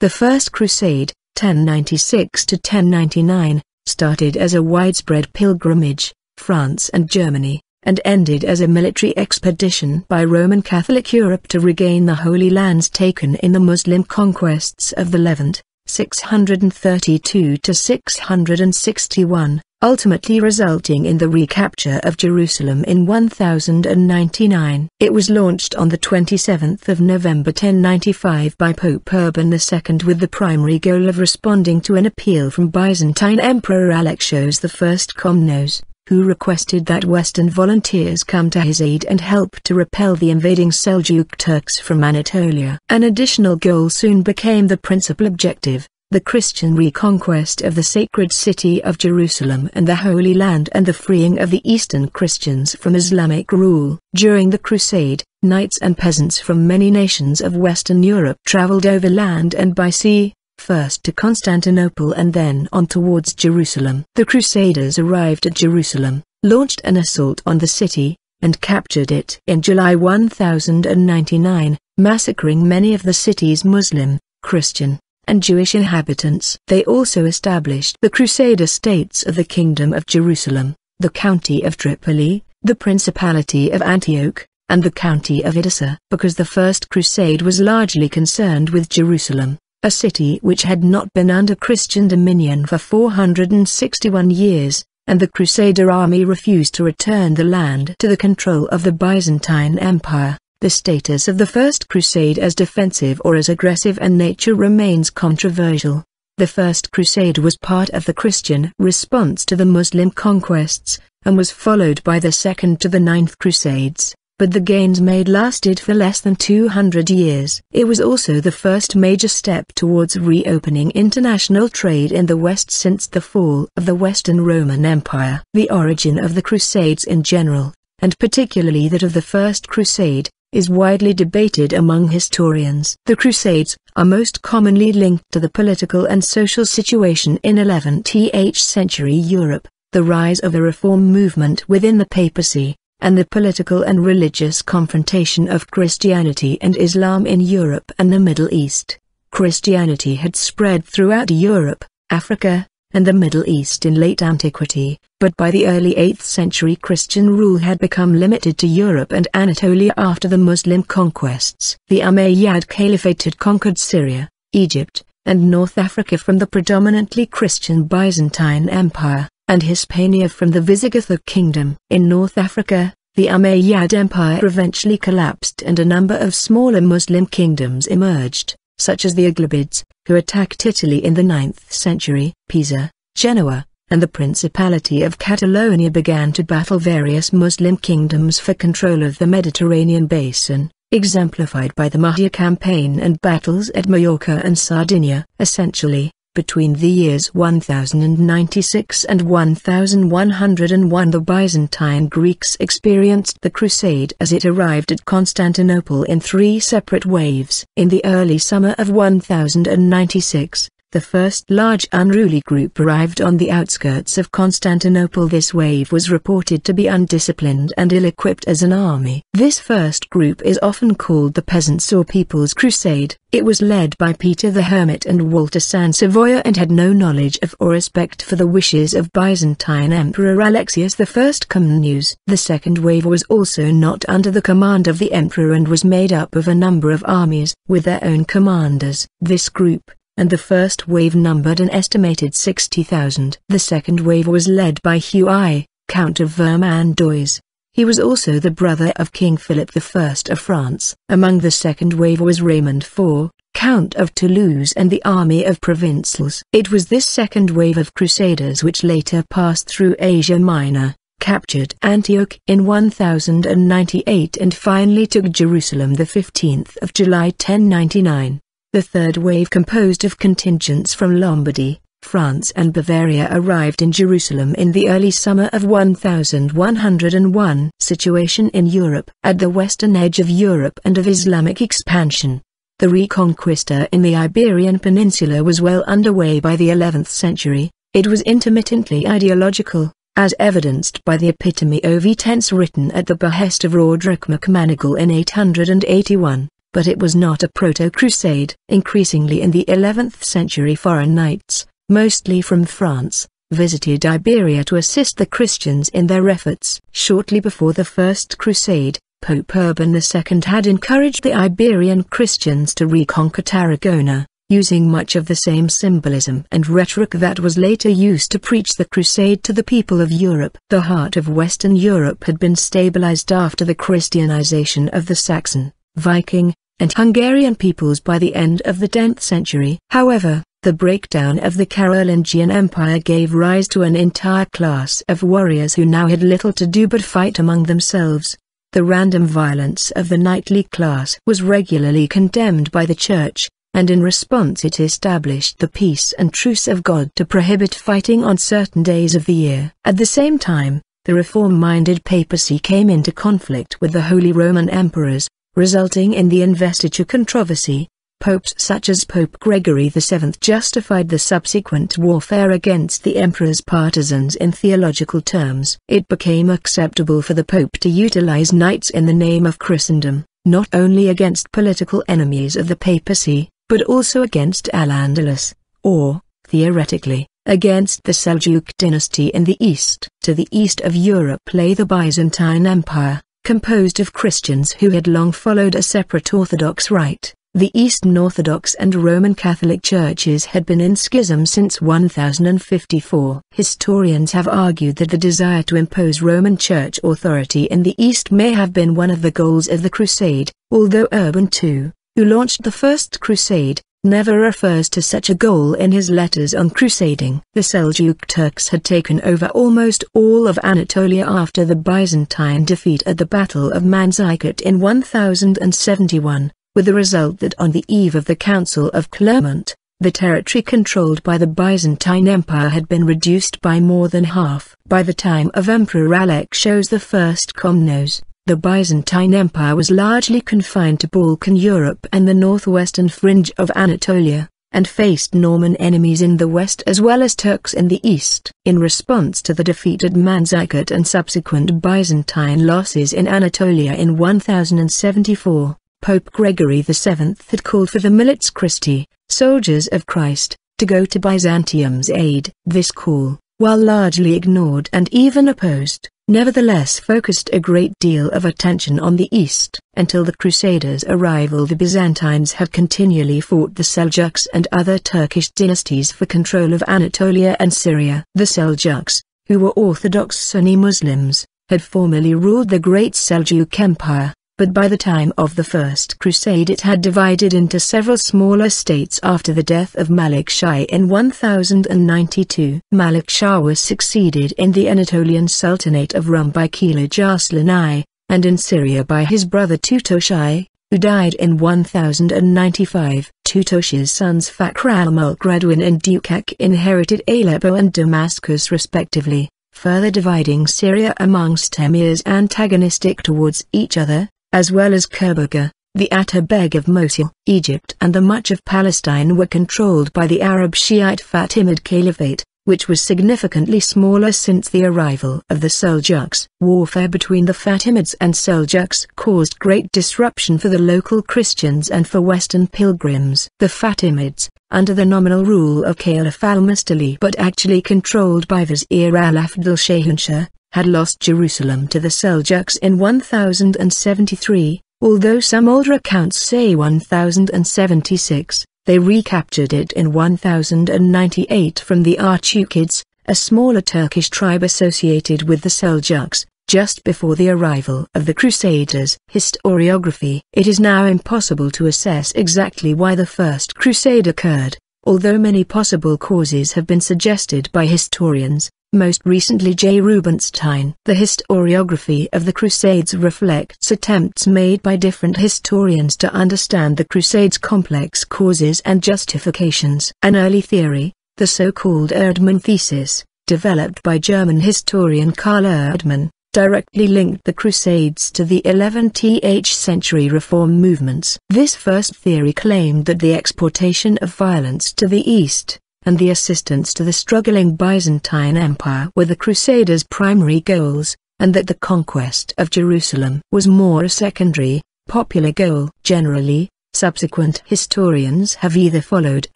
The First Crusade, 1096 to 1099, started as a widespread pilgrimage, France and Germany, and ended as a military expedition by Roman Catholic Europe to regain the Holy Lands taken in the Muslim conquests of the Levant, 632 to 661, ultimately resulting in the recapture of Jerusalem in 1099. It was launched on the 27th of November 1095 by Pope Urban II with the primary goal of responding to an appeal from Byzantine Emperor Alexios I Komnenos, who requested that Western volunteers come to his aid and help to repel the invading Seljuq Turks from Anatolia. An additional goal soon became the principal objective, the Christian reconquest of the sacred city of Jerusalem and the Holy Land and the freeing of the Eastern Christians from Islamic rule. During the Crusade, knights and peasants from many nations of Western Europe traveled overland and by sea, first to Constantinople and then on towards Jerusalem. The Crusaders arrived at Jerusalem, launched an assault on the city, and captured it in July 1099, massacring many of the city's Muslim, Christian, and Jewish inhabitants. They also established the Crusader states of the Kingdom of Jerusalem, the County of Tripoli, the Principality of Antioch, and the County of Edessa. Because the First Crusade was largely concerned with Jerusalem, a city which had not been under Christian dominion for 461 years, and the Crusader army refused to return the land to the control of the Byzantine Empire. The status of the First Crusade as defensive or as aggressive in nature remains controversial. The First Crusade was part of the Christian response to the Muslim conquests, and was followed by the Second to the Ninth Crusades, but the gains made lasted for less than 200 years. It was also the first major step towards reopening international trade in the West since the fall of the Western Roman Empire. The origin of the Crusades in general, and particularly that of the First Crusade, is widely debated among historians. The Crusades are most commonly linked to the political and social situation in 11th century Europe, the rise of a reform movement within the papacy, and the political and religious confrontation of Christianity and Islam in Europe and the Middle East. Christianity had spread throughout Europe, Africa, and the Middle East in late antiquity, but by the early 8th century Christian rule had become limited to Europe and Anatolia after the Muslim conquests. The Umayyad Caliphate had conquered Syria, Egypt, and North Africa from the predominantly Christian Byzantine Empire, and Hispania from the Visigoth Kingdom. In North Africa, the Umayyad Empire eventually collapsed and a number of smaller Muslim kingdoms emerged, such as the Aghlabids, who attacked Italy in the 9th century. Pisa, Genoa, and the Principality of Catalonia began to battle various Muslim kingdoms for control of the Mediterranean basin, exemplified by the Mahdia campaign and battles at Majorca and Sardinia. Essentially, between the years 1096 and 1101 the Byzantine Greeks experienced the Crusade as it arrived at Constantinople in 3 separate waves. In the early summer of 1096, the first large unruly group arrived on the outskirts of Constantinople. This wave was reported to be undisciplined and ill-equipped as an army. This first group is often called the Peasants or People's Crusade. It was led by Peter the Hermit and Walter Sansevieria and had no knowledge of or respect for the wishes of Byzantine Emperor Alexios I Komnenos. The second wave was also not under the command of the emperor and was made up of a number of armies with their own commanders. This group, and the first wave numbered an estimated 60,000. The second wave was led by Hugh I, Count of Vermandois. He was also the brother of King Philip I of France. Among the second wave was Raymond IV, Count of Toulouse and the army of Provincials. It was this second wave of Crusaders which later passed through Asia Minor, captured Antioch in 1098 and finally took Jerusalem the 15th of July 1099. The third wave, composed of contingents from Lombardy, France and Bavaria, arrived in Jerusalem in the early summer of 1101. Situation in Europe. At the western edge of Europe and of Islamic expansion, the reconquista in the Iberian Peninsula was well underway by the 11th century. It was intermittently ideological, as evidenced by the Epitome of Tense written at the behest of Roderick MacManigal in 881. but it was not a proto-crusade. Increasingly in the 11th century foreign knights, mostly from France, visited Iberia to assist the Christians in their efforts. Shortly before the First Crusade, Pope Urban II had encouraged the Iberian Christians to reconquer Tarragona, using much of the same symbolism and rhetoric that was later used to preach the Crusade to the people of Europe. The heart of Western Europe had been stabilized after the Christianization of the Saxon, Viking, and Hungarian peoples by the end of the 10th century. However, the breakdown of the Carolingian Empire gave rise to an entire class of warriors who now had little to do but fight among themselves. The random violence of the knightly class was regularly condemned by the Church, and in response it established the peace and truce of God to prohibit fighting on certain days of the year. At the same time, the reform-minded papacy came into conflict with the Holy Roman Emperors, resulting in the investiture controversy. Popes such as Pope Gregory VII justified the subsequent warfare against the emperor's partisans in theological terms. It became acceptable for the Pope to utilize knights in the name of Christendom, not only against political enemies of the papacy, but also against Al-Andalus, or, theoretically, against the Seljuq dynasty in the east. To the east of Europe lay the Byzantine Empire, composed of Christians who had long followed a separate Orthodox rite. The Eastern Orthodox and Roman Catholic churches had been in schism since 1054. Historians have argued that the desire to impose Roman Church authority in the East may have been one of the goals of the Crusade, although Urban II, who launched the First Crusade, never refers to such a goal in his letters on crusading. The Seljuq Turks had taken over almost all of Anatolia after the Byzantine defeat at the Battle of Manzikert in 1071. With the result that on the eve of the Council of Clermont, the territory controlled by the Byzantine Empire had been reduced by more than half. By the time of Emperor Alexios I Komnenos, the Byzantine Empire was largely confined to Balkan Europe and the northwestern fringe of Anatolia, and faced Norman enemies in the west as well as Turks in the east. In response to the defeat at Manzikert and subsequent Byzantine losses in Anatolia in 1074, Pope Gregory VII had called for the Milits Christi, soldiers of Christ, to go to Byzantium's aid. This call, while largely ignored and even opposed, nevertheless focused a great deal of attention on the east. Until the Crusaders' arrival, the Byzantines had continually fought the Seljuks and other Turkish dynasties for control of Anatolia and Syria. The Seljuks, who were Orthodox Sunni Muslims, had formerly ruled the Great Seljuk Empire, but by the time of the First Crusade it had divided into several smaller states after the death of Malik Shah in 1092. Malik Shah was succeeded in the Anatolian Sultanate of Rum by Kilij Arslan I, and in Syria by his brother Tutosh I, who died in 1095. Tutosh's sons Fakhr al-Mulk Radwin and Dukak inherited Aleppo and Damascus respectively, further dividing Syria amongst emirs antagonistic towards each other, as well as Kerberga, the Atabeg of Mosul. Egypt and the much of Palestine were controlled by the Arab Shiite Fatimid Caliphate, which was significantly smaller since the arrival of the Seljuks. Warfare between the Fatimids and Seljuks caused great disruption for the local Christians and for Western pilgrims. The Fatimids, under the nominal rule of Caliph al-Mustali but actually controlled by Vizier al-Afdal Shahunshah, had lost Jerusalem to the Seljuks in 1073, although some older accounts say 1076, they recaptured it in 1098 from the Artukids, a smaller Turkish tribe associated with the Seljuks, just before the arrival of the Crusaders. Historiography. It is now impossible to assess exactly why the First Crusade occurred, although many possible causes have been suggested by historians, most recently J. Rubinstein. The historiography of the Crusades reflects attempts made by different historians to understand the Crusades' complex causes and justifications. An early theory, the so-called Erdmann thesis, developed by German historian Karl Erdmann, directly linked the Crusades to the 11th century reform movements. This first theory claimed that the exportation of violence to the East, and the assistance to the struggling Byzantine Empire were the Crusaders' primary goals, and that the conquest of Jerusalem was more a secondary, popular goal. Generally, subsequent historians have either followed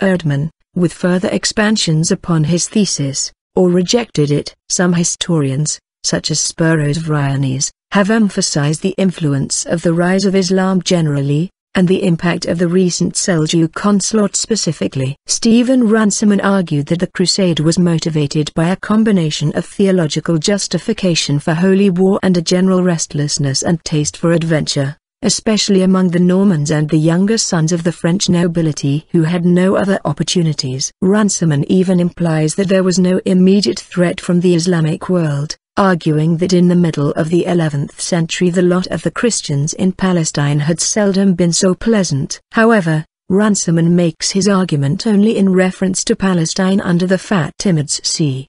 Erdmann, with further expansions upon his thesis, or rejected it. Some historians, such as Spiros Vryonis, have emphasized the influence of the rise of Islam generally, and the impact of the recent Seljuq onslaught specifically. Stephen Runciman argued that the crusade was motivated by a combination of theological justification for holy war and a general restlessness and taste for adventure, especially among the Normans and the younger sons of the French nobility who had no other opportunities. Runciman even implies that there was no immediate threat from the Islamic world, arguing that in the middle of the 11th century the lot of the Christians in Palestine had seldom been so pleasant. However, Runciman makes his argument only in reference to Palestine under the Fatimids c.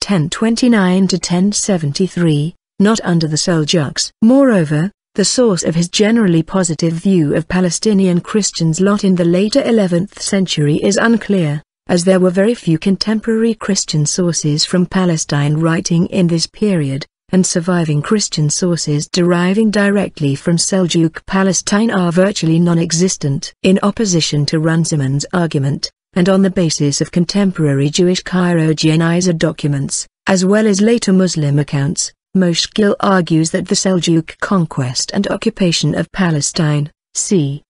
1029 to 1073, not under the Seljuks. Moreover, the source of his generally positive view of Palestinian Christians' lot in the later 11th century is unclear, as there were very few contemporary Christian sources from Palestine writing in this period, and surviving Christian sources deriving directly from Seljuk Palestine are virtually non-existent. In opposition to Runciman's argument, and on the basis of contemporary Jewish Cairo-Geniza documents, as well as later Muslim accounts, Moshkil argues that the Seljuk conquest and occupation of Palestine, c.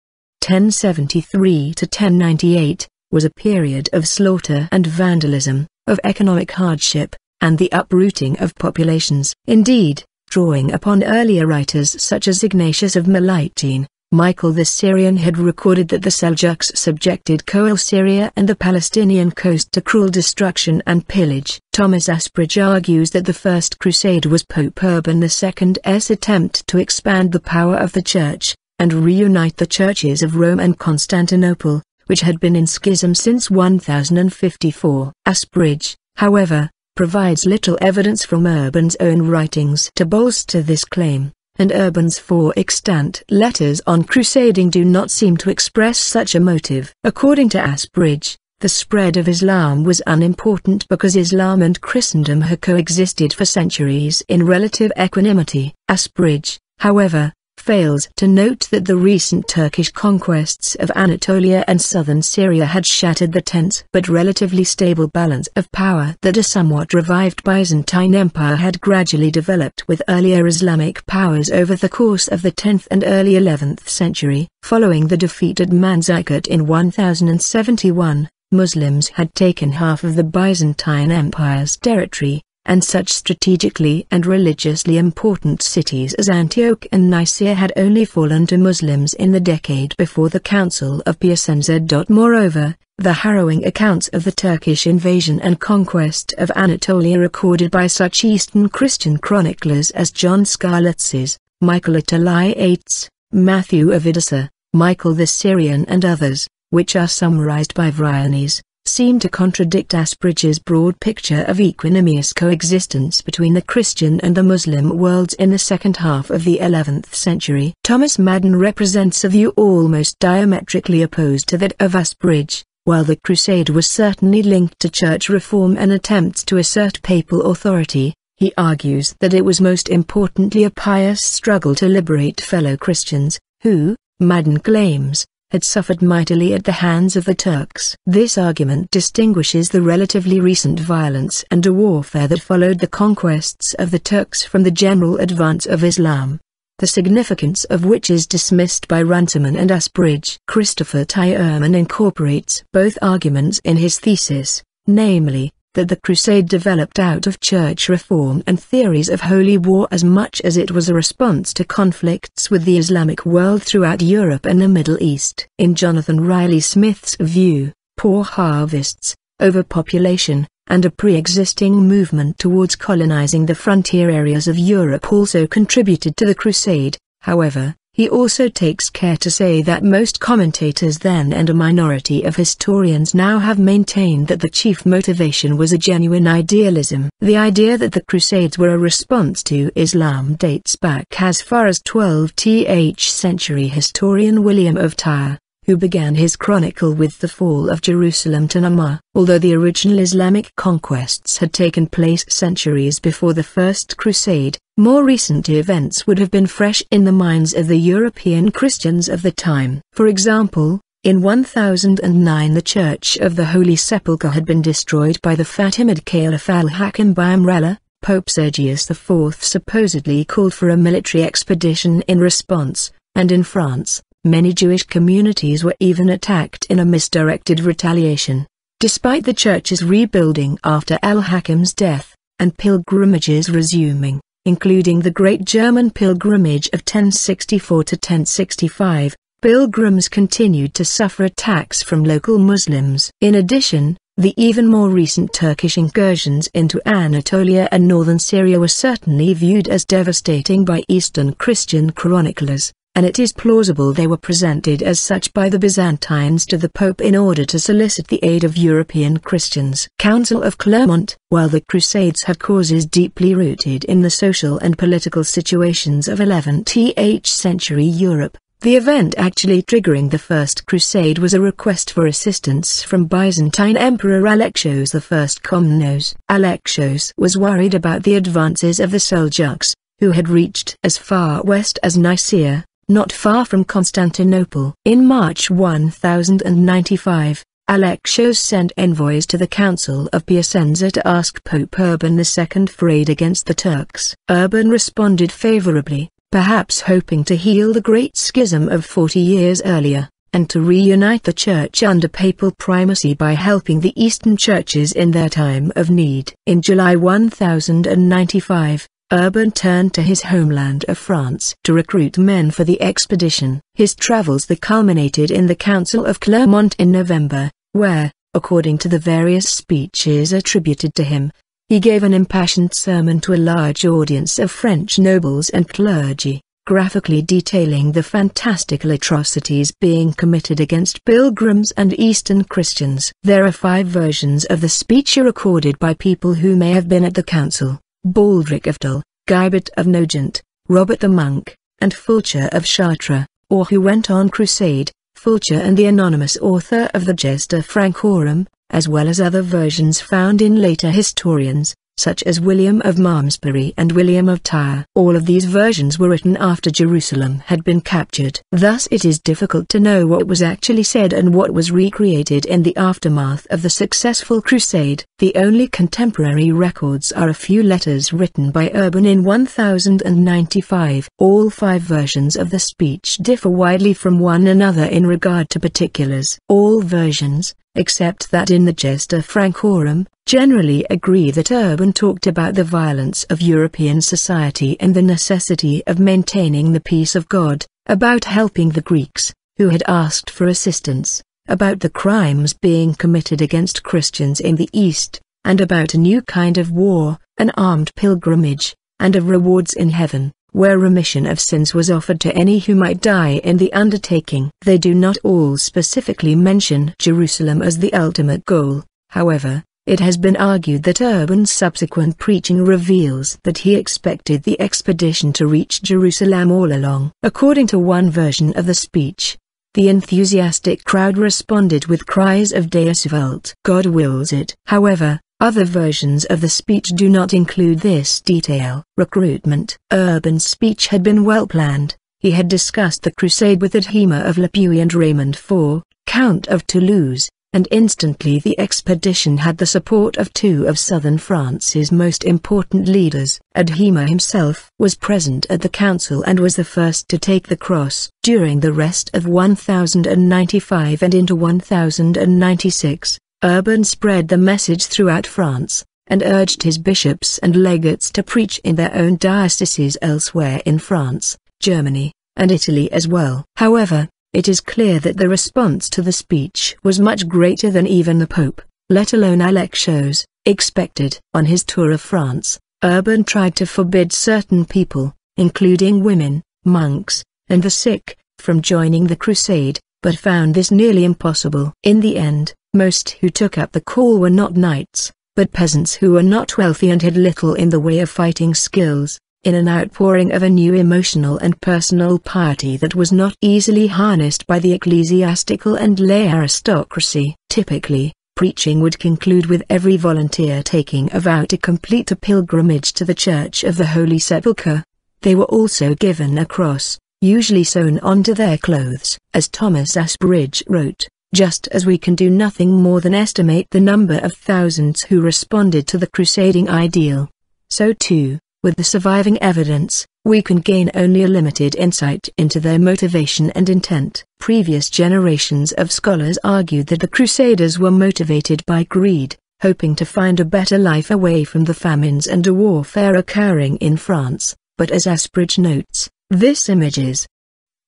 1073 to 1098, was a period of slaughter and vandalism, of economic hardship, and the uprooting of populations. Indeed, drawing upon earlier writers such as Ignatius of Mylittene, Michael the Syrian had recorded that the Seljuks subjected Coel Syria and the Palestinian coast to cruel destruction and pillage. Thomas Asbridge argues that the First Crusade was Pope Urban II's attempt to expand the power of the Church, and reunite the churches of Rome and Constantinople, which had been in schism since 1054. Asbridge, however, provides little evidence from Urban's own writings to bolster this claim, and Urban's 4 extant letters on crusading do not seem to express such a motive. According to Asbridge, the spread of Islam was unimportant because Islam and Christendom had coexisted for centuries in relative equanimity. Asbridge, however, fails to note that the recent Turkish conquests of Anatolia and southern Syria had shattered the tense but relatively stable balance of power that a somewhat revived Byzantine Empire had gradually developed with earlier Islamic powers over the course of the 10th and early 11th century. Following the defeat at Manzikert in 1071, Muslims had taken half of the Byzantine Empire's territory, and such strategically and religiously important cities as Antioch and Nicaea had only fallen to Muslims in the decade before the Council of Piacenza. Moreover, the harrowing accounts of the Turkish invasion and conquest of Anatolia recorded by such Eastern Christian chroniclers as John Scarlatzes, Michael Attaliates, Matthew of Edessa, Michael the Syrian and others, which are summarized by Vryonis, seem to contradict Asbridge's broad picture of equanimous coexistence between the Christian and the Muslim worlds in the second half of the 11th century. Thomas Madden represents a view almost diametrically opposed to that of Asbridge. While the Crusade was certainly linked to church reform and attempts to assert papal authority, he argues that it was most importantly a pious struggle to liberate fellow Christians, who, Madden claims, had suffered mightily at the hands of the Turks. This argument distinguishes the relatively recent violence and warfare that followed the conquests of the Turks from the general advance of Islam, the significance of which is dismissed by Runciman and Asbridge. Christopher Tyerman incorporates both arguments in his thesis, namely, that the Crusade developed out of church reform and theories of holy war as much as it was a response to conflicts with the Islamic world throughout Europe and the Middle East. In Jonathan Riley Smith's view, poor harvests, overpopulation, and a pre-existing movement towards colonizing the frontier areas of Europe also contributed to the Crusade. However, he also takes care to say that most commentators then and a minority of historians now have maintained that the chief motivation was a genuine idealism. The idea that the Crusades were a response to Islam dates back as far as 12th century historian William of Tyre, who began his chronicle with the fall of Jerusalem to Namur. Although the original Islamic conquests had taken place centuries before the First Crusade, more recent events would have been fresh in the minds of the European Christians of the time. For example, in 1009 the Church of the Holy Sepulchre had been destroyed by the Fatimid Caliph al-Hakam by Umbrella. Pope Sergius IV supposedly called for a military expedition in response, and in France, many Jewish communities were even attacked in a misdirected retaliation. Despite the church's rebuilding after al-Hakam's death, and pilgrimages resuming, including the Great German Pilgrimage of 1064 to 1065, pilgrims continued to suffer attacks from local Muslims. In addition, the even more recent Turkish incursions into Anatolia and northern Syria were certainly viewed as devastating by Eastern Christian chroniclers, and it is plausible they were presented as such by the Byzantines to the Pope in order to solicit the aid of European Christians. Council of Clermont. While the Crusades had causes deeply rooted in the social and political situations of 11th century Europe, the event actually triggering the First Crusade was a request for assistance from Byzantine Emperor Alexios I. Komnenos. Alexios was worried about the advances of the Seljuks, who had reached as far west as Nicaea, not far from Constantinople. In March 1095, Alexios sent envoys to the Council of Piacenza to ask Pope Urban II for aid against the Turks. Urban responded favorably, perhaps hoping to heal the Great Schism of 40 years earlier, and to reunite the Church under papal primacy by helping the Eastern churches in their time of need. In July 1095, Urban turned to his homeland of France to recruit men for the expedition. His travels culminated in the Council of Clermont in November, where, according to the various speeches attributed to him, he gave an impassioned sermon to a large audience of French nobles and clergy, graphically detailing the fantastical atrocities being committed against pilgrims and Eastern Christians. There are 5 versions of the speech recorded by people who may have been at the council: Baldric of Dol, Guibert of Nogent, Robert the Monk, and Fulcher of Chartres, or who went on crusade, Fulcher and the anonymous author of the Gesta Francorum, as well as other versions found in later historians, such as William of Malmesbury and William of Tyre. All of these versions were written after Jerusalem had been captured. Thus it is difficult to know what was actually said and what was recreated in the aftermath of the successful crusade. The only contemporary records are a few letters written by Urban in 1095. All 5 versions of the speech differ widely from one another in regard to particulars. All versions, except that in the Gesta Francorum, generally agree that Urban talked about the violence of European society and the necessity of maintaining the peace of God, about helping the Greeks, who had asked for assistance, about the crimes being committed against Christians in the East, and about a new kind of war, an armed pilgrimage, and of rewards in heaven, where remission of sins was offered to any who might die in the undertaking. They do not all specifically mention Jerusalem as the ultimate goal, however. It has been argued that Urban's subsequent preaching reveals that he expected the expedition to reach Jerusalem all along. According to one version of the speech, the enthusiastic crowd responded with cries of Deus vult, God wills it. However, other versions of the speech do not include this detail. Recruitment. Urban's speech had been well planned. He had discussed the crusade with Adhema of Lipue and Raymond IV, Count of Toulouse, and instantly the expedition had the support of 2 of southern France's most important leaders. Adhema himself was present at the council and was the first to take the cross. During the rest of 1095 and into 1096, Urban spread the message throughout France, and urged his bishops and legates to preach in their own dioceses elsewhere in France, Germany, and Italy as well. However, it is clear that the response to the speech was much greater than even the Pope, let alone Alexios, expected. On his tour of France, Urban tried to forbid certain people, including women, monks, and the sick, from joining the crusade, but found this nearly impossible. In the end, most who took up the call were not knights, but peasants who were not wealthy and had little in the way of fighting skills. In an outpouring of a new emotional and personal piety that was not easily harnessed by the ecclesiastical and lay aristocracy. Typically, Preaching would conclude with every volunteer taking a vow to complete a pilgrimage to the Church of the Holy Sepulchre. They were also given a cross, usually sewn onto their clothes. As Thomas Asbridge wrote, "Just as we can do nothing more than estimate the number of thousands who responded to the crusading ideal, so too, with the surviving evidence, we can gain only a limited insight into their motivation and intent." Previous generations of scholars argued that the Crusaders were motivated by greed, hoping to find a better life away from the famines and warfare occurring in France, but as Asbridge notes, this image is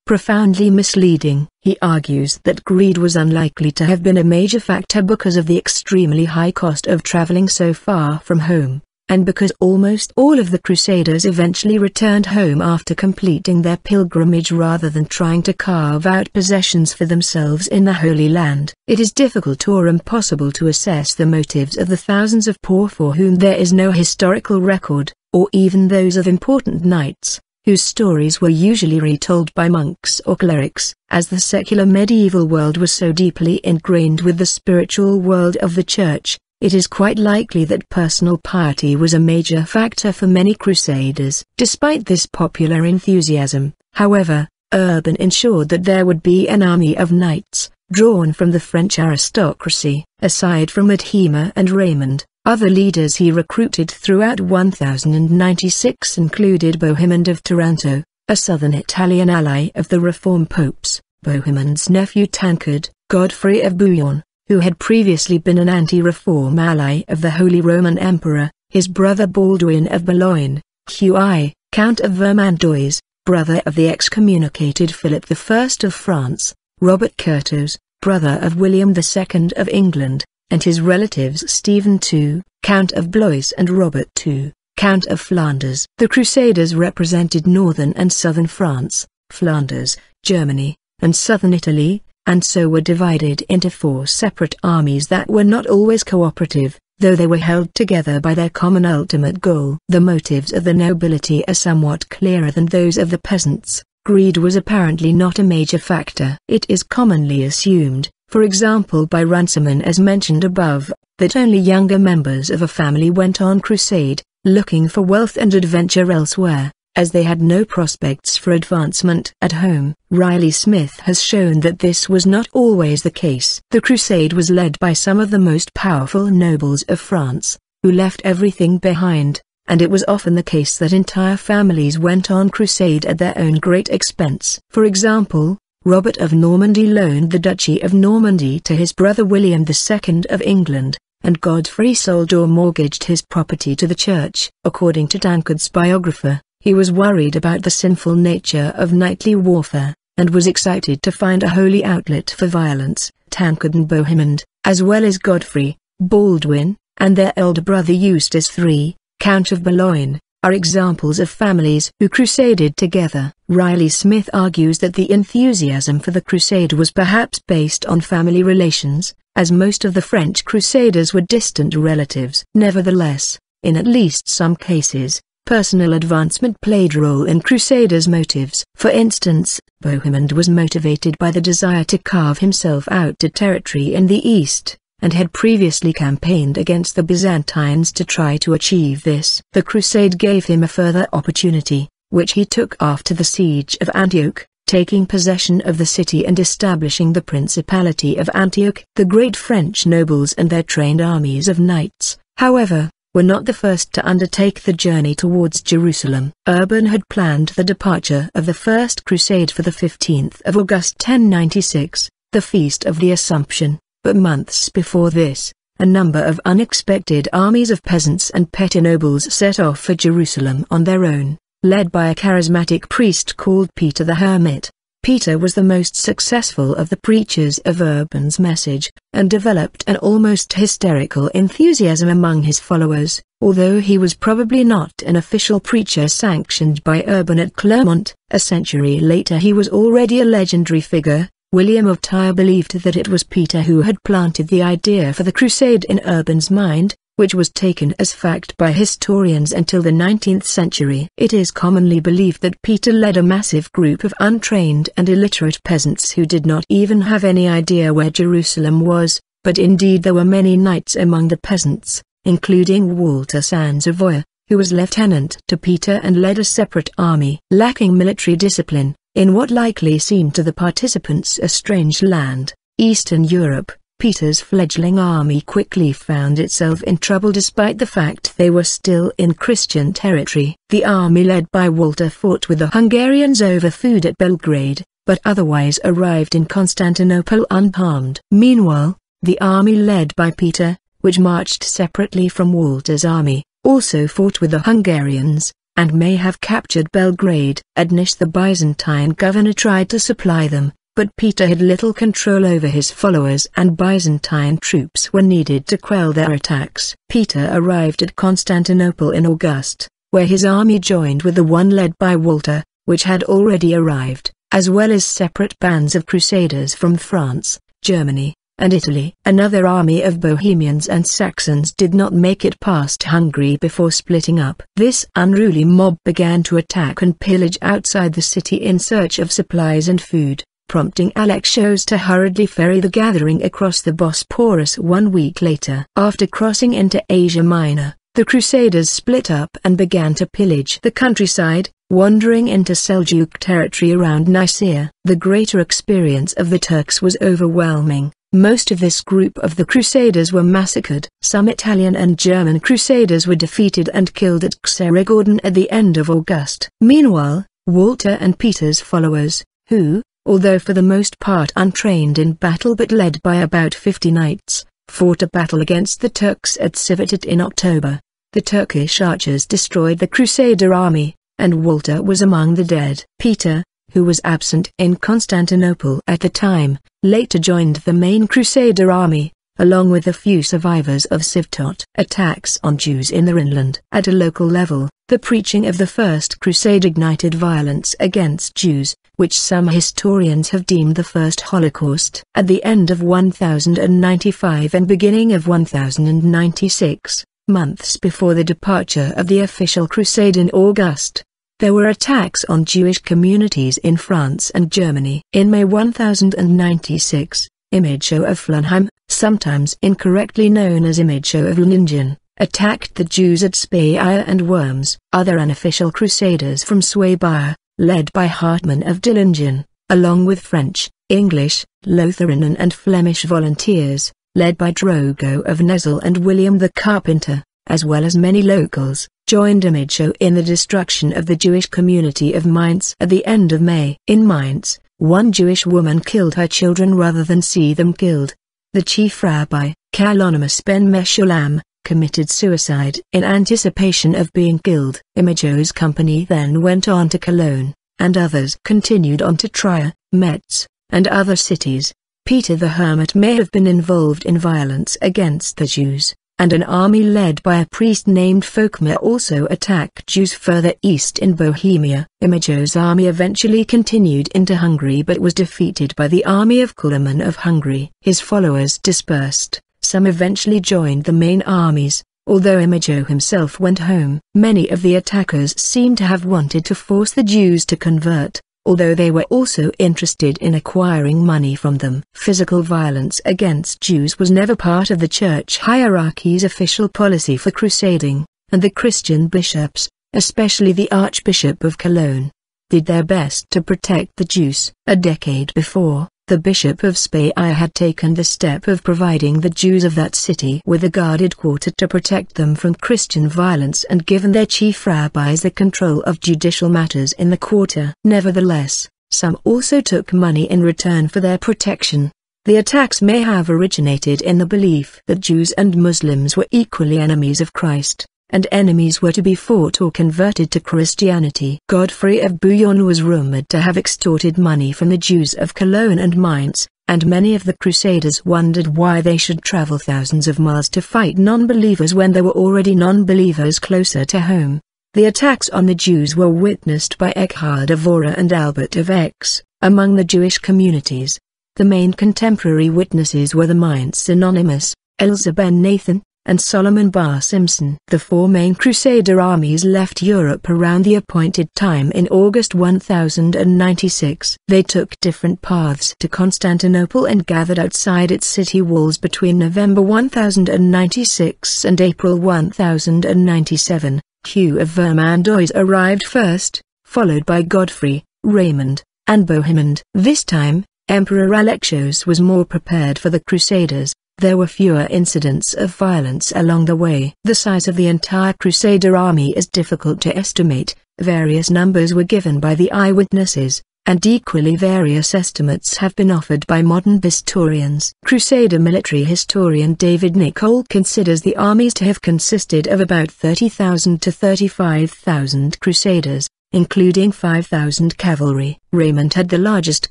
profoundly misleading. He argues that greed was unlikely to have been a major factor because of the extremely high cost of traveling so far from home, and because almost all of the Crusaders eventually returned home after completing their pilgrimage rather than trying to carve out possessions for themselves in the Holy Land. It is difficult or impossible to assess the motives of the thousands of poor for whom there is no historical record, or even those of important knights, whose stories were usually retold by monks or clerics. As the secular medieval world was so deeply ingrained with the spiritual world of the Church, it is quite likely that personal piety was a major factor for many crusaders. Despite this popular enthusiasm, however, Urban ensured that there would be an army of knights, drawn from the French aristocracy. Aside from Adhema and Raymond, other leaders he recruited throughout 1096 included Bohemond of Taranto, a southern Italian ally of the Reform popes, Bohemond's nephew Tancred, Godfrey of Bouillon, who had previously been an anti-reform ally of the Holy Roman Emperor, his brother Baldwin of Boulogne, Huy, Count of Vermandois, brother of the excommunicated Philip I of France, Robert Curthose, brother of William II of England, and his relatives Stephen II, Count of Blois and Robert II, Count of Flanders. The Crusaders represented northern and southern France, Flanders, Germany, and southern Italy, and so were divided into four separate armies that were not always cooperative, though they were held together by their common ultimate goal. The motives of the nobility are somewhat clearer than those of the peasants. Greed was apparently not a major factor. It is commonly assumed, for example by Runciman as mentioned above, that only younger members of a family went on crusade, looking for wealth and adventure elsewhere, as they had no prospects for advancement at home. Riley Smith has shown that this was not always the case. The crusade was led by some of the most powerful nobles of France, who left everything behind, and it was often the case that entire families went on crusade at their own great expense. For example, Robert of Normandy loaned the Duchy of Normandy to his brother William II of England, and Godfrey sold or mortgaged his property to the church. According to Tancred's biographer, he was worried about the sinful nature of knightly warfare, and was excited to find a holy outlet for violence. Tancred and Bohemond, as well as Godfrey, Baldwin, and their elder brother Eustace III, Count of Boulogne, are examples of families who crusaded together. Riley Smith argues that the enthusiasm for the crusade was perhaps based on family relations, as most of the French crusaders were distant relatives. Nevertheless, in at least some cases, personal advancement played a role in crusaders' motives. For instance, Bohemond was motivated by the desire to carve himself out to territory in the east, and had previously campaigned against the Byzantines to try to achieve this. The crusade gave him a further opportunity, which he took after the siege of Antioch, taking possession of the city and establishing the Principality of Antioch. The great French nobles and their trained armies of knights, however, were not the first to undertake the journey towards Jerusalem. Urban had planned the departure of the First Crusade for the 15th of August 1096, the Feast of the Assumption, but months before this, a number of unexpected armies of peasants and petty nobles set off for Jerusalem on their own, led by a charismatic priest called Peter the Hermit. Peter was the most successful of the preachers of Urban's message, and developed an almost hysterical enthusiasm among his followers, although he was probably not an official preacher sanctioned by Urban at Clermont. A century later he was already a legendary figure. William of Tyre believed that it was Peter who had planted the idea for the crusade in Urban's mind, which was taken as fact by historians until the 19th century. It is commonly believed that Peter led a massive group of untrained and illiterate peasants who did not even have any idea where Jerusalem was, but indeed there were many knights among the peasants, including Walter Sanzavoya, who was lieutenant to Peter and led a separate army. Lacking military discipline, in what likely seemed to the participants a strange land, Eastern Europe, Peter's fledgling army quickly found itself in trouble despite the fact they were still in Christian territory. The army led by Walter fought with the Hungarians over food at Belgrade, but otherwise arrived in Constantinople unharmed. Meanwhile, the army led by Peter, which marched separately from Walter's army, also fought with the Hungarians, and may have captured Belgrade. At Nish the Byzantine governor tried to supply them, but Peter had little control over his followers and Byzantine troops were needed to quell their attacks. Peter arrived at Constantinople in August, where his army joined with the one led by Walter, which had already arrived, as well as separate bands of crusaders from France, Germany, and Italy. Another army of Bohemians and Saxons did not make it past Hungary before splitting up. This unruly mob began to attack and pillage outside the city in search of supplies and food, prompting Alexios to hurriedly ferry the gathering across the Bosporus 1 week later. After crossing into Asia Minor, the Crusaders split up and began to pillage the countryside, wandering into Seljuq territory around Nicaea. The greater experience of the Turks was overwhelming. Most of this group of the Crusaders were massacred. Some Italian and German Crusaders were defeated and killed at Xeragordan at the end of August. Meanwhile, Walter and Peter's followers, who, although for the most part untrained in battle but led by about 50 knights, fought a battle against the Turks at Civitate in October. The Turkish archers destroyed the Crusader army, and Walter was among the dead. Peter, who was absent in Constantinople at the time, later joined the main Crusader army, along with a few survivors of Civitate. Attacks on Jews in the Rhineland. At a local level, the preaching of the First Crusade ignited violence against Jews, which some historians have deemed the first Holocaust. At the end of 1095 and beginning of 1096, months before the departure of the official crusade in August, there were attacks on Jewish communities in France and Germany. In May 1096, Imago of Flunheim, sometimes incorrectly known as Imago of Lingen, attacked the Jews at Speyer and Worms. Other unofficial crusaders from Swabia, led by Hartmann of Dillingen, along with French, English, Lutheran and Flemish volunteers, led by Drogo of Nesle and William the Carpenter, as well as many locals, joined Imago in the destruction of the Jewish community of Mainz at the end of May. In Mainz, one Jewish woman killed her children rather than see them killed. The chief rabbi, Kalonymus ben Meshulam, committed suicide in anticipation of being killed. Imago's company then went on to Cologne, and others continued on to Trier, Metz, and other cities. Peter the Hermit may have been involved in violence against the Jews, and an army led by a priest named Folkmar also attacked Jews further east in Bohemia. Imago's army eventually continued into Hungary but was defeated by the army of Koloman of Hungary. His followers dispersed. Some eventually joined the main armies, although Imago himself went home. Many of the attackers seem to have wanted to force the Jews to convert, although they were also interested in acquiring money from them. Physical violence against Jews was never part of the church hierarchy's official policy for crusading, and the Christian bishops, especially the Archbishop of Cologne, did their best to protect the Jews. A decade before, the Bishop of Speyer had taken the step of providing the Jews of that city with a guarded quarter to protect them from Christian violence and given their chief rabbis the control of judicial matters in the quarter. Nevertheless, some also took money in return for their protection. The attacks may have originated in the belief that Jews and Muslims were equally enemies of Christ, and enemies were to be fought or converted to Christianity. Godfrey of Bouillon was rumored to have extorted money from the Jews of Cologne and Mainz, and many of the Crusaders wondered why they should travel thousands of miles to fight non-believers when there were already non-believers closer to home. The attacks on the Jews were witnessed by Eckhard of Ora and Albert of Aix, among the Jewish communities. The main contemporary witnesses were the Mainz Anonymous, Elza ben Nathan, and Solomon Bar Simpson. The four main Crusader armies left Europe around the appointed time in August 1096. They took different paths to Constantinople and gathered outside its city walls between November 1096 and April 1097. Hugh of Vermandois arrived first, followed by Godfrey, Raymond, and Bohemond. This time, Emperor Alexios was more prepared for the Crusaders. There were fewer incidents of violence along the way. The size of the entire Crusader army is difficult to estimate. Various numbers were given by the eyewitnesses, and equally various estimates have been offered by modern historians. Crusader military historian David Nicholl considers the armies to have consisted of about 30,000 to 35,000 Crusaders, including 5,000 cavalry. Raymond had the largest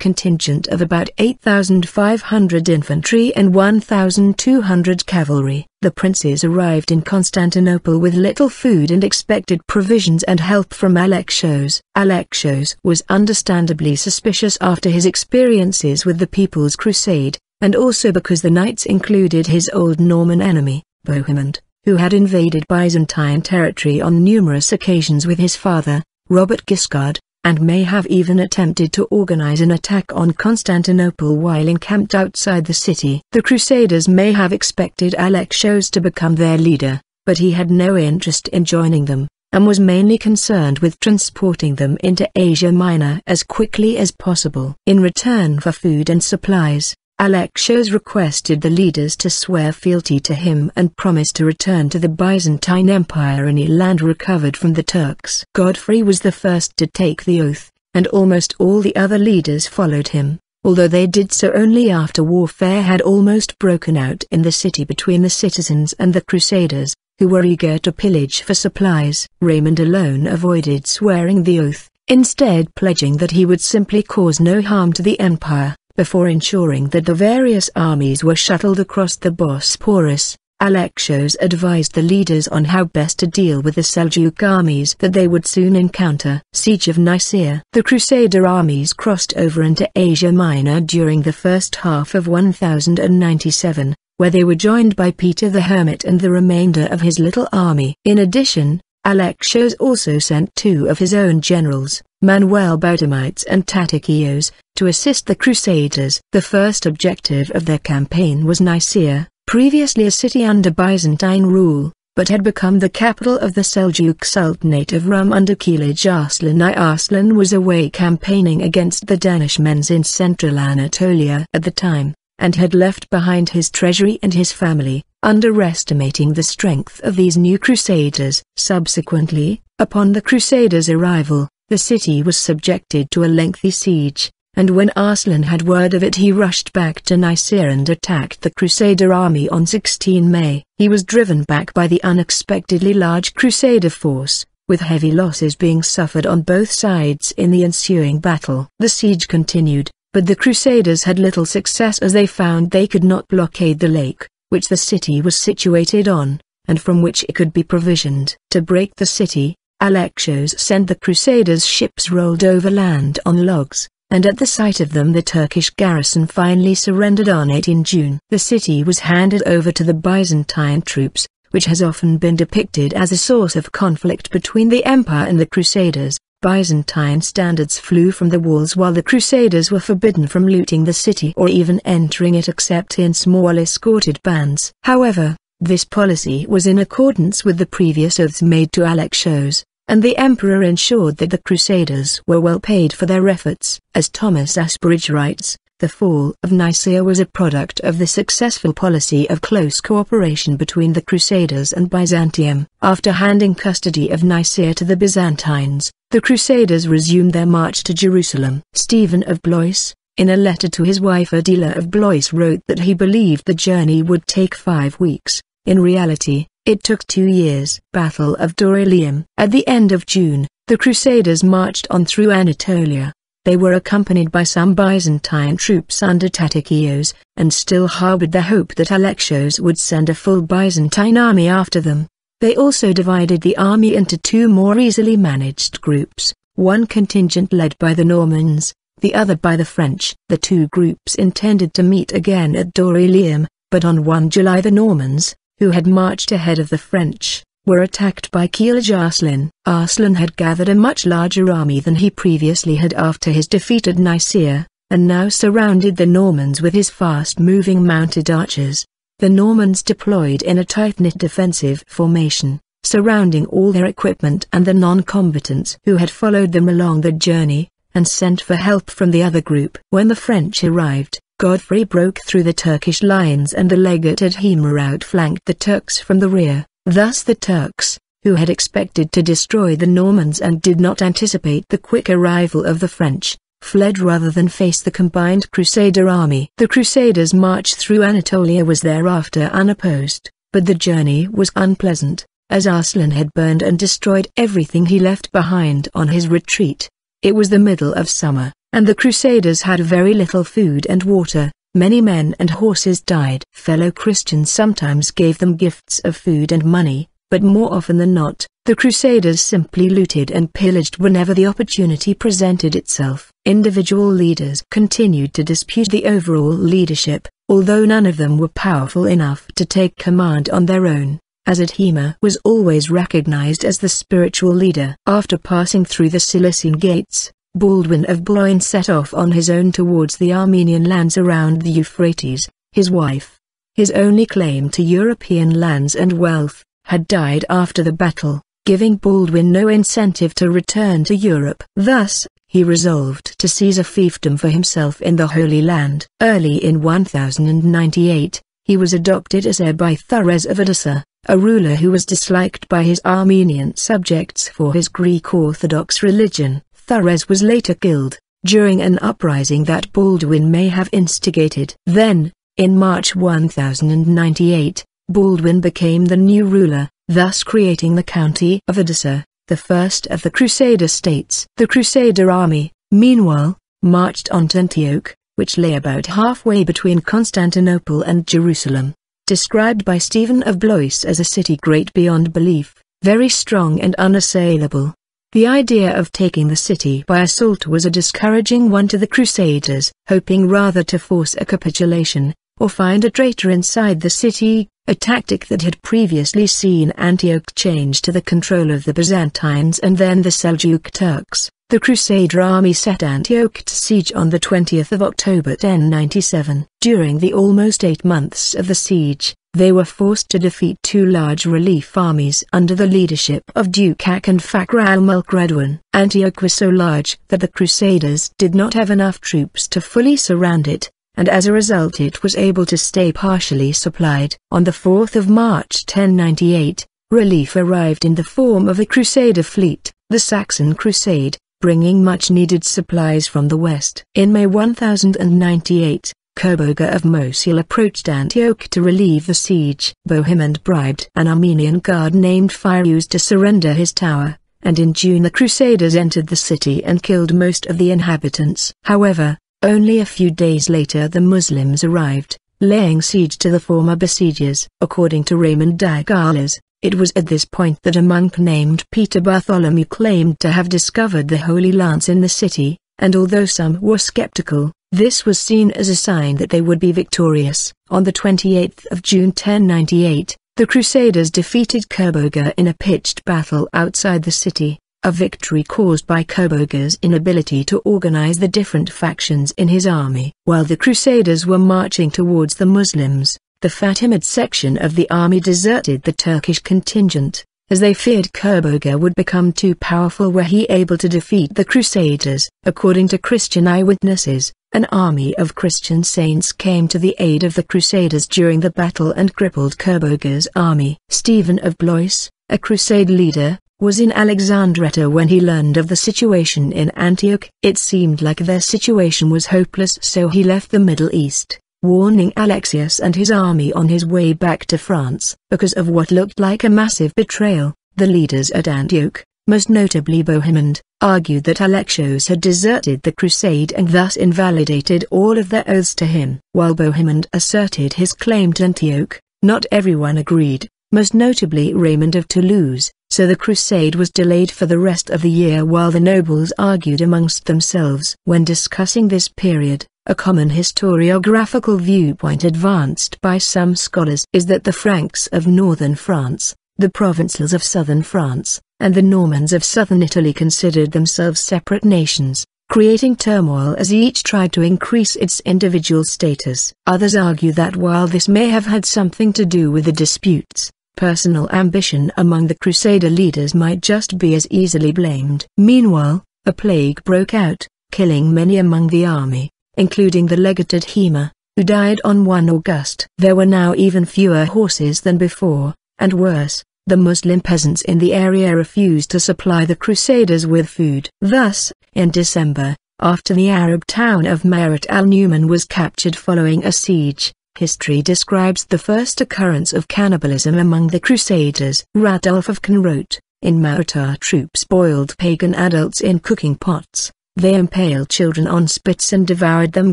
contingent of about 8,500 infantry and 1,200 cavalry. The princes arrived in Constantinople with little food and expected provisions and help from Alexios. Alexios was understandably suspicious after his experiences with the People's Crusade, and also because the knights included his old Norman enemy, Bohemond, who had invaded Byzantine territory on numerous occasions with his father, Robert Guiscard, and may have even attempted to organize an attack on Constantinople while encamped outside the city. The Crusaders may have expected Alexios to become their leader, but he had no interest in joining them, and was mainly concerned with transporting them into Asia Minor as quickly as possible. In return for food and supplies, Alexios requested the leaders to swear fealty to him and promise to return to the Byzantine Empire any land recovered from the Turks. Godfrey was the first to take the oath, and almost all the other leaders followed him, although they did so only after warfare had almost broken out in the city between the citizens and the Crusaders, who were eager to pillage for supplies. Raymond alone avoided swearing the oath, instead pledging that he would simply cause no harm to the empire. Before ensuring that the various armies were shuttled across the Bosporus, Alexios advised the leaders on how best to deal with the Seljuq armies that they would soon encounter. Siege of Nicaea. The Crusader armies crossed over into Asia Minor during the first half of 1097, where they were joined by Peter the Hermit and the remainder of his little army. In addition, Alexios also sent two of his own generals, Manuel Bautamites and Tatikios, to assist the Crusaders. The first objective of their campaign was Nicaea, previously a city under Byzantine rule, but had become the capital of the Seljuq Sultanate of Rum under Kilij Arslan I. Arslan was away campaigning against the Danishmends in central Anatolia at the time, and had left behind his treasury and his family, underestimating the strength of these new Crusaders. Subsequently, upon the Crusaders' arrival, the city was subjected to a lengthy siege, and when Arslan had word of it he rushed back to Nicaea and attacked the Crusader army on 16 May. He was driven back by the unexpectedly large Crusader force, with heavy losses being suffered on both sides in the ensuing battle. The siege continued, but the Crusaders had little success as they found they could not blockade the lake, which the city was situated on, and from which it could be provisioned. To break the city, Alexios sent the Crusaders' ships rolled overland on logs, and at the sight of them the Turkish garrison finally surrendered on 18 June. The city was handed over to the Byzantine troops, which has often been depicted as a source of conflict between the empire and the Crusaders. Byzantine standards flew from the walls while the Crusaders were forbidden from looting the city or even entering it except in small escorted bands. However, this policy was in accordance with the previous oaths made to Alexios, and the emperor ensured that the Crusaders were well paid for their efforts. As Thomas Asbridge writes, the fall of Nicaea was a product of the successful policy of close cooperation between the Crusaders and Byzantium. After handing custody of Nicaea to the Byzantines, the Crusaders resumed their march to Jerusalem. Stephen of Blois, in a letter to his wife Adela of Blois, wrote that he believed the journey would take 5 weeks. In reality, it took 2 years. Battle of Dorylaeum. At the end of June, the Crusaders marched on through Anatolia. They were accompanied by some Byzantine troops under Tatikios, and still harbored the hope that Alexios would send a full Byzantine army after them. They also divided the army into 2 more easily managed groups, one contingent led by the Normans, the other by the French. The 2 groups intended to meet again at Dorylaeum, but on 1 July the Normans, who had marched ahead of the French, were attacked by Kilij Arslan. Arslan had gathered a much larger army than he previously had after his defeat at Nicaea, and now surrounded the Normans with his fast-moving mounted archers. The Normans deployed in a tight-knit defensive formation, surrounding all their equipment and the non-combatants who had followed them along the journey, and sent for help from the other group. When the French arrived, Godfrey broke through the Turkish lines and the legate at Hema outflanked the Turks from the rear. Thus the Turks, who had expected to destroy the Normans and did not anticipate the quick arrival of the French, fled rather than face the combined Crusader army. The Crusaders' march through Anatolia was thereafter unopposed, but the journey was unpleasant, as Arslan had burned and destroyed everything he left behind on his retreat. It was the middle of summer, and the Crusaders had very little food and water. Many men and horses died. Fellow Christians sometimes gave them gifts of food and money, but more often than not, the Crusaders simply looted and pillaged whenever the opportunity presented itself. Individual leaders continued to dispute the overall leadership, although none of them were powerful enough to take command on their own, as Hema was always recognized as the spiritual leader. After passing through the Cilician gates, Baldwin of Blois set off on his own towards the Armenian lands around the Euphrates. His wife, his only claim to European lands and wealth, had died after the battle, giving Baldwin no incentive to return to Europe. Thus, he resolved to seize a fiefdom for himself in the Holy Land. Early in 1098, he was adopted as heir by Thures of Edessa, a ruler who was disliked by his Armenian subjects for his Greek Orthodox religion. Thures was later killed, during an uprising that Baldwin may have instigated. Then, in March 1098, Baldwin became the new ruler, thus creating the County of Edessa, the first of the Crusader states. The Crusader army, meanwhile, marched on to Antioch, which lay about halfway between Constantinople and Jerusalem, described by Stephen of Blois as a city great beyond belief, very strong and unassailable. The idea of taking the city by assault was a discouraging one to the Crusaders, hoping rather to force a capitulation, or find a traitor inside the city, a tactic that had previously seen Antioch change to the control of the Byzantines and then the Seljuq Turks. The Crusader army set Antioch to siege on the 20th of October 1097. During the almost 8 months of the siege, they were forced to defeat 2 large relief armies under the leadership of Dukak and Fakhr al-Mulk Radwan. Antioch was so large that the Crusaders did not have enough troops to fully surround it, and as a result it was able to stay partially supplied. On the 4th of March 1098, relief arrived in the form of a Crusader fleet, the Saxon Crusade, bringing much-needed supplies from the west. In May 1098, Kerboga of Mosul approached Antioch to relieve the siege. Bohemond bribed an Armenian guard named Firuz to surrender his tower, and in June the Crusaders entered the city and killed most of the inhabitants. However, only a few days later the Muslims arrived, laying siege to the former besiegers. According to Raymond Dagallas, it was at this point that a monk named Peter Bartholomew claimed to have discovered the Holy Lance in the city, and although some were skeptical, this was seen as a sign that they would be victorious. On the 28th of June 1098, the Crusaders defeated Kerboga in a pitched battle outside the city, a victory caused by Kerboga's inability to organize the different factions in his army. While the Crusaders were marching towards the Muslims, the Fatimid section of the army deserted the Turkish contingent, as they feared Kerboga would become too powerful were he able to defeat the Crusaders. According to Christian eyewitnesses, an army of Christian saints came to the aid of the Crusaders during the battle and crippled Kerboga's army. Stephen of Blois, a Crusade leader, was in Alexandretta when he learned of the situation in Antioch. It seemed like their situation was hopeless, so he left the Middle East, warning Alexios and his army on his way back to France. Because of what looked like a massive betrayal, the leaders at Antioch, most notably Bohemond, argued that Alexios had deserted the crusade and thus invalidated all of their oaths to him. While Bohemond asserted his claim to Antioch, not everyone agreed, most notably Raymond of Toulouse, so the crusade was delayed for the rest of the year while the nobles argued amongst themselves. When discussing this period, A common historiographical viewpoint advanced by some scholars is that the Franks of northern France, the Provençals of southern France, and the Normans of southern Italy considered themselves separate nations, creating turmoil as each tried to increase its individual status. Others argue that while this may have had something to do with the disputes, personal ambition among the Crusader leaders might just be as easily blamed. Meanwhile, a plague broke out, killing many among the army, including the legate Hema, who died on 1 August. There were now even fewer horses than before, and worse, the Muslim peasants in the area refused to supply the Crusaders with food. Thus, in December, after the Arab town of Marat al-Numan was captured following a siege, history describes the first occurrence of cannibalism among the Crusaders. Radulf of Caen wrote, "In Marat our troops boiled pagan adults in cooking pots. They impaled children on spits and devoured them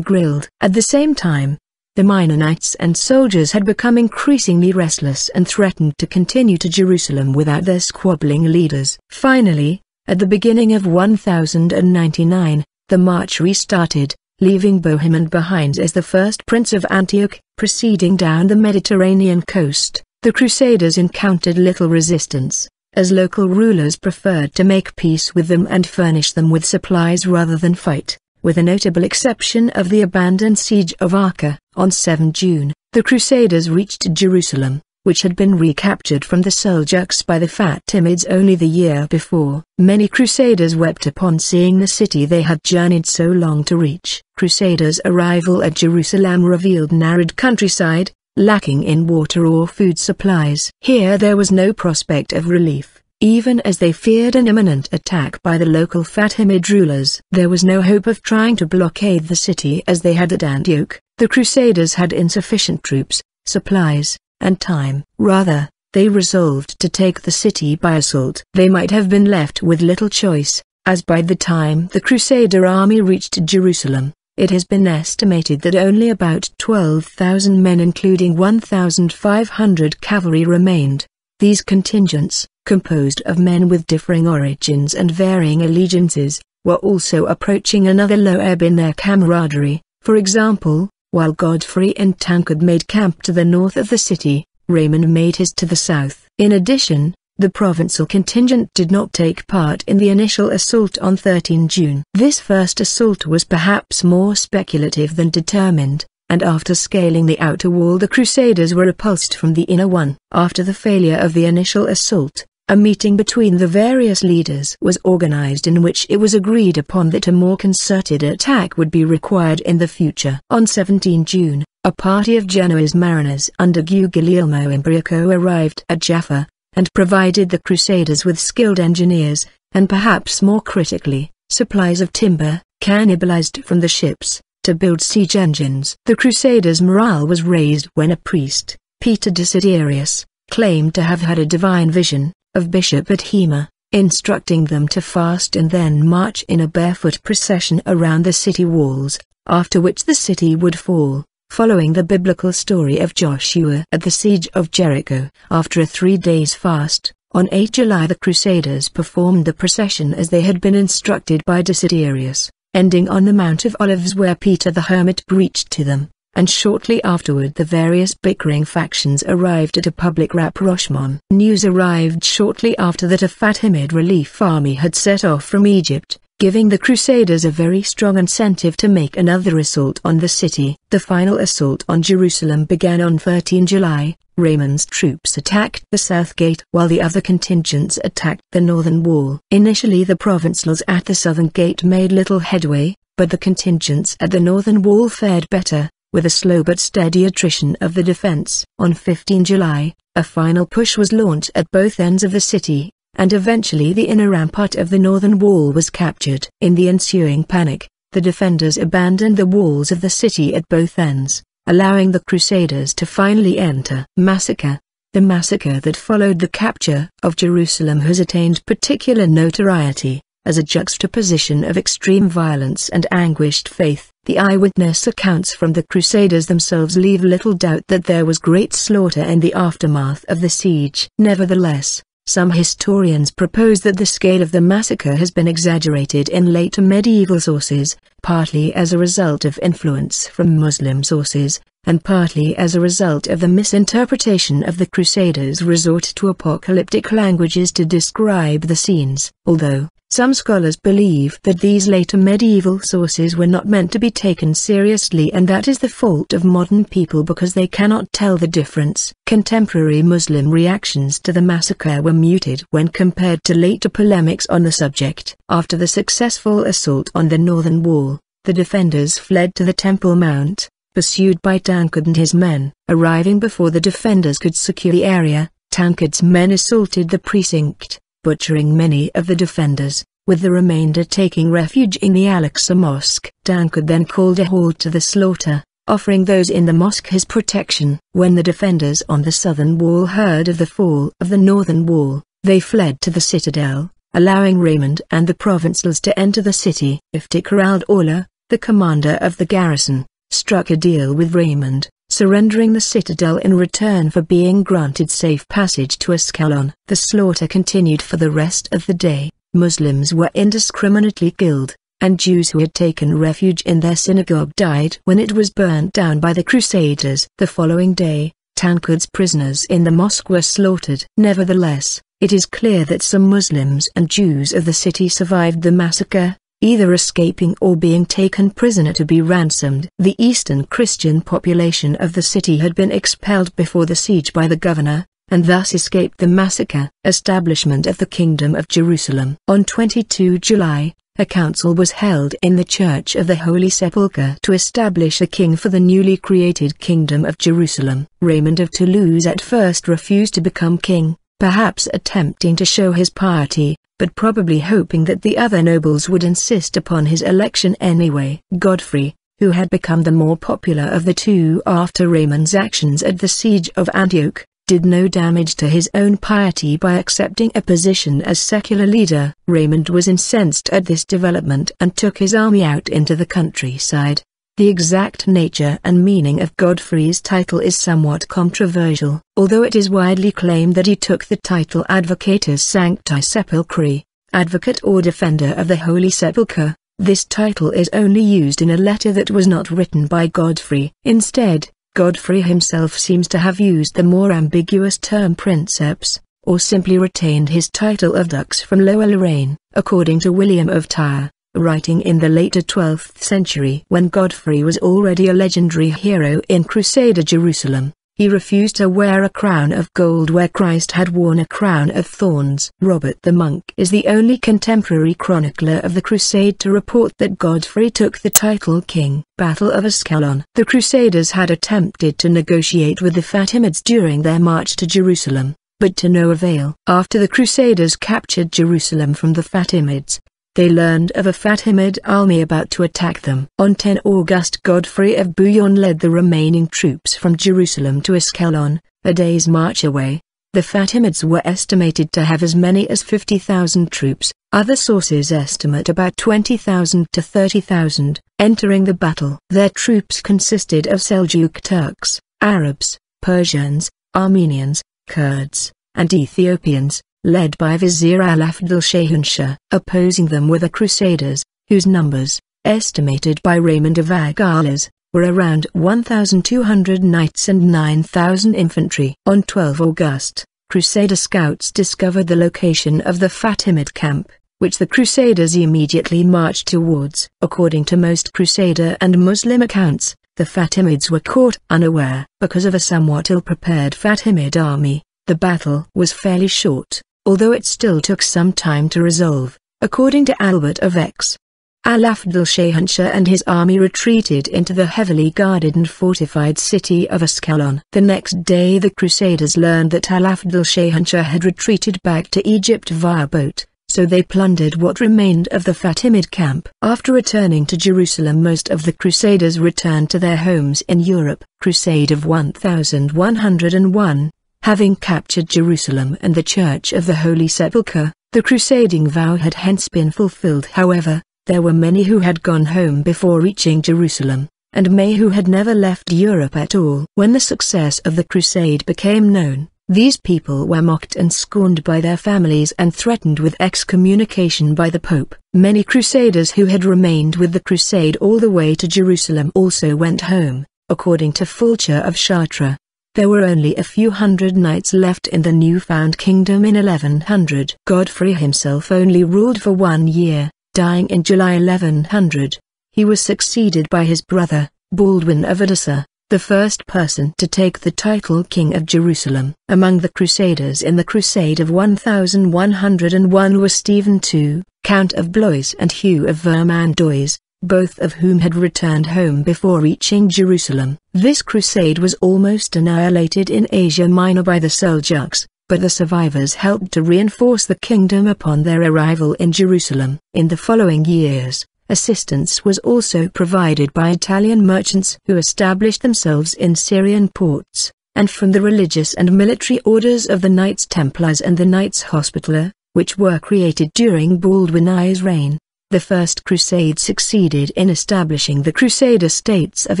grilled." At the same time, the Mennonites and soldiers had become increasingly restless and threatened to continue to Jerusalem without their squabbling leaders. Finally, at the beginning of 1099, the march restarted, leaving Bohemond behind as the first prince of Antioch. Proceeding down the Mediterranean coast, the Crusaders encountered little resistance, as local rulers preferred to make peace with them and furnish them with supplies rather than fight, with a notable exception of the abandoned siege of Acre. On 7 June, the Crusaders reached Jerusalem, which had been recaptured from the Seljuks by the Fatimids only the year before. Many Crusaders wept upon seeing the city they had journeyed so long to reach. Crusaders' arrival at Jerusalem revealed an arid countryside, lacking in water or food supplies. Here there was no prospect of relief, even as they feared an imminent attack by the local Fatimid rulers. There was no hope of trying to blockade the city as they had at Antioch. The Crusaders had insufficient troops, supplies, and time. Rather, they resolved to take the city by assault. They might have been left with little choice, as by the time the Crusader army reached Jerusalem, it has been estimated that only about 12,000 men including 1,500 cavalry remained. These contingents, composed of men with differing origins and varying allegiances, were also approaching another low ebb in their camaraderie. For example, while Godfrey and Tancred made camp to the north of the city, Raymond made his to the south. In addition, the Provençal contingent did not take part in the initial assault on 13 June. This first assault was perhaps more speculative than determined, and after scaling the outer wall the Crusaders were repulsed from the inner one. After the failure of the initial assault, a meeting between the various leaders was organized in which it was agreed upon that a more concerted attack would be required in the future. On 17 June, a party of Genoese mariners under Guglielmo Imbriaco arrived at Jaffa, and provided the Crusaders with skilled engineers, and perhaps more critically, supplies of timber, cannibalized from the ships, to build siege engines. The Crusaders' morale was raised when a priest, Peter Desiderius, claimed to have had a divine vision of Bishop Hema, instructing them to fast and then march in a barefoot procession around the city walls, after which the city would fall. Following the biblical story of Joshua at the siege of Jericho. After a 3 days fast, on 8 July the Crusaders performed the procession as they had been instructed by Desiderius, ending on the Mount of Olives where Peter the Hermit preached to them, and shortly afterward the various bickering factions arrived at a public rapprochement. News arrived shortly after that a Fatimid relief army had set off from Egypt, giving the Crusaders a very strong incentive to make another assault on the city. The final assault on Jerusalem began on 13 July. Raymond's troops attacked the south gate while the other contingents attacked the northern wall. Initially the Provençals at the southern gate made little headway, but the contingents at the northern wall fared better, with a slow but steady attrition of the defense. On 15 July, a final push was launched at both ends of the city, and eventually the inner rampart of the northern wall was captured. In the ensuing panic, the defenders abandoned the walls of the city at both ends, allowing the Crusaders to finally enter. Massacre. The massacre that followed the capture of Jerusalem has attained particular notoriety, as a juxtaposition of extreme violence and anguished faith. The eyewitness accounts from the Crusaders themselves leave little doubt that there was great slaughter in the aftermath of the siege. Nevertheless, Some historians propose that the scale of the massacre has been exaggerated in later medieval sources, partly as a result of influence from Muslim sources, and partly as a result of the misinterpretation of the Crusaders' resort to apocalyptic languages to describe the scenes. Although some scholars believe that these later medieval sources were not meant to be taken seriously, and that is the fault of modern people because they cannot tell the difference. Contemporary Muslim reactions to the massacre were muted when compared to later polemics on the subject. After the successful assault on the northern wall, the defenders fled to the Temple Mount, pursued by Tancred and his men. Arriving before the defenders could secure the area, Tancred's men assaulted the precinct, butchering many of the defenders, with the remainder taking refuge in the Al-Aqsa Mosque. Tancred then called a halt to the slaughter, offering those in the mosque his protection. When the defenders on the southern wall heard of the fall of the northern wall, they fled to the citadel, allowing Raymond and the provincials to enter the city. Iftikhar al-Dawla, the commander of the garrison, struck a deal with Raymond, surrendering the citadel in return for being granted safe passage to Ascalon. The slaughter continued for the rest of the day. Muslims were indiscriminately killed, and Jews who had taken refuge in their synagogue died when it was burnt down by the Crusaders. The following day, Tancred's prisoners in the mosque were slaughtered. Nevertheless, it is clear that some Muslims and Jews of the city survived the massacre, either escaping or being taken prisoner to be ransomed. The Eastern Christian population of the city had been expelled before the siege by the governor, and thus escaped the massacre. Establishment of the Kingdom of Jerusalem. On 22 July, a council was held in the Church of the Holy Sepulchre to establish a king for the newly created Kingdom of Jerusalem. Raymond of Toulouse at first refused to become king, perhaps attempting to show his piety, but probably hoping that the other nobles would insist upon his election anyway. Godfrey, who had become the more popular of the two after Raymond's actions at the siege of Antioch, did no damage to his own piety by accepting a position as secular leader. Raymond was incensed at this development and took his army out into the countryside. The exact nature and meaning of Godfrey's title is somewhat controversial, although it is widely claimed that he took the title Advocatus Sancti Sepulchri, advocate or defender of the Holy Sepulchre. This title is only used in a letter that was not written by Godfrey. Instead, Godfrey himself seems to have used the more ambiguous term princeps, or simply retained his title of dux from Lower Lorraine. According to William of Tyre, writing in the later 12th century when Godfrey was already a legendary hero in Crusader Jerusalem, he refused to wear a crown of gold where Christ had worn a crown of thorns. Robert the Monk is the only contemporary chronicler of the Crusade to report that Godfrey took the title king. Battle of Ascalon. The Crusaders had attempted to negotiate with the Fatimids during their march to Jerusalem, but to no avail. After the Crusaders captured Jerusalem from the Fatimids, they learned of a Fatimid army about to attack them. On 10 August, Godfrey of Bouillon led the remaining troops from Jerusalem to Ascalon, a day's march away. The Fatimids were estimated to have as many as 50,000 troops, other sources estimate about 20,000 to 30,000. Entering the battle, their troops consisted of Seljuq Turks, Arabs, Persians, Armenians, Kurds, and Ethiopians, led by Vizier Al-Afdal Shahanshah. Opposing them were the Crusaders, whose numbers, estimated by Raymond of Agallas, were around 1,200 knights and 9,000 infantry. On 12 August, Crusader scouts discovered the location of the Fatimid camp, which the Crusaders immediately marched towards. According to most Crusader and Muslim accounts, the Fatimids were caught unaware. Because of a somewhat ill-prepared Fatimid army, the battle was fairly short, although it still took some time to resolve. According to Albert of Aix, Al-Afdal Shahanshah and his army retreated into the heavily guarded and fortified city of Ascalon. The next day the Crusaders learned that Al-Afdal Shahanshah had retreated back to Egypt via boat, so they plundered what remained of the Fatimid camp. After returning to Jerusalem, most of the Crusaders returned to their homes in Europe. Crusade of 1101. Having captured Jerusalem and the Church of the Holy Sepulchre, the crusading vow had hence been fulfilled. However, there were many who had gone home before reaching Jerusalem, and many who had never left Europe at all. When the success of the crusade became known, These people were mocked and scorned by their families and threatened with excommunication by the Pope. Many crusaders who had remained with the crusade all the way to Jerusalem also went home, according to Fulcher of Chartres. There were only a few hundred knights left in the newfound kingdom in 1100. Godfrey himself only ruled for 1 year, dying in July 1100. He was succeeded by his brother, Baldwin of Edessa, the first person to take the title King of Jerusalem. Among the Crusaders in the Crusade of 1101 were Stephen II, Count of Blois, and Hugh of Vermandois, both of whom had returned home before reaching Jerusalem. This crusade was almost annihilated in Asia Minor by the Seljuks, but the survivors helped to reinforce the kingdom upon their arrival in Jerusalem. In the following years, assistance was also provided by Italian merchants who established themselves in Syrian ports, and from the religious and military orders of the Knights Templars and the Knights Hospitaller, which were created during Baldwin I's reign. The First Crusade succeeded in establishing the Crusader states of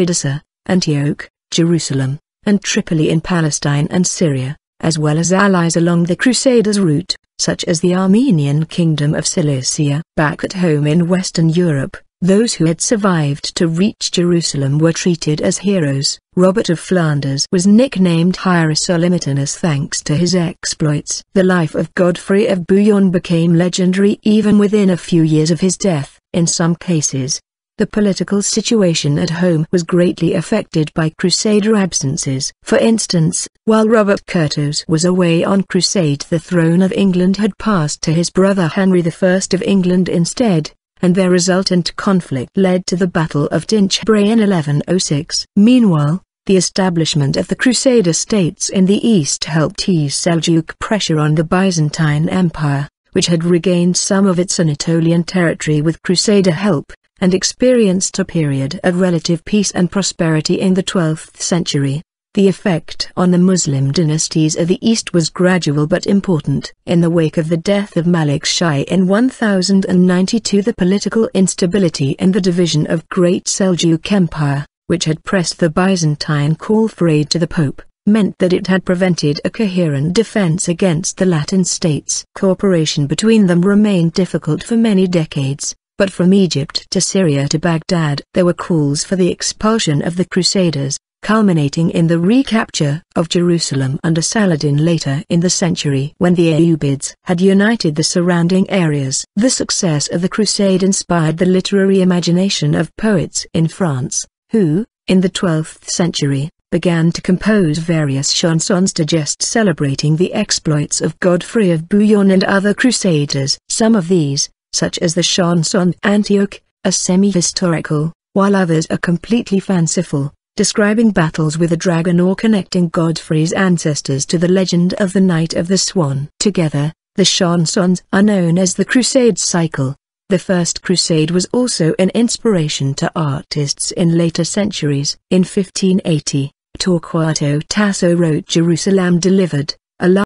Edessa, Antioch, Jerusalem, and Tripoli in Palestine and Syria, as well as allies along the Crusaders' route, such as the Armenian Kingdom of Cilicia. Back at home in Western Europe, those who had survived to reach Jerusalem were treated as heroes. Robert of Flanders was nicknamed Hierosolimatonus thanks to his exploits. The life of Godfrey of Bouillon became legendary even within a few years of his death. In some cases, the political situation at home was greatly affected by Crusader absences. For instance, while Robert Curthose was away on crusade, the throne of England had passed to his brother Henry I of England instead, and their resultant conflict led to the Battle of Tinchebray in 1106. Meanwhile, the establishment of the Crusader states in the east helped ease Seljuk pressure on the Byzantine Empire, which had regained some of its Anatolian territory with Crusader help, and experienced a period of relative peace and prosperity in the 12th century. The effect on the Muslim dynasties of the East was gradual but important. In the wake of the death of Malik Shah in 1092, the political instability and the division of Great Seljuk Empire, which had pressed the Byzantine call for aid to the Pope, meant that it had prevented a coherent defense against the Latin states. Cooperation between them remained difficult for many decades. But from Egypt to Syria to Baghdad there were calls for the expulsion of the Crusaders, culminating in the recapture of Jerusalem under Saladin later in the century when the Ayyubids had united the surrounding areas. The success of the crusade inspired the literary imagination of poets in France, who, in the 12th century, began to compose various chansons to jest celebrating the exploits of Godfrey of Bouillon and other crusaders. Some of these, such as the chanson Antioch, are semi-historical, while others are completely fanciful, describing battles with a dragon or connecting Godfrey's ancestors to the legend of the Knight of the Swan. Together, the chansons are known as the Crusade cycle. The First Crusade was also an inspiration to artists in later centuries. In 1580, Torquato Tasso wrote Jerusalem Delivered, a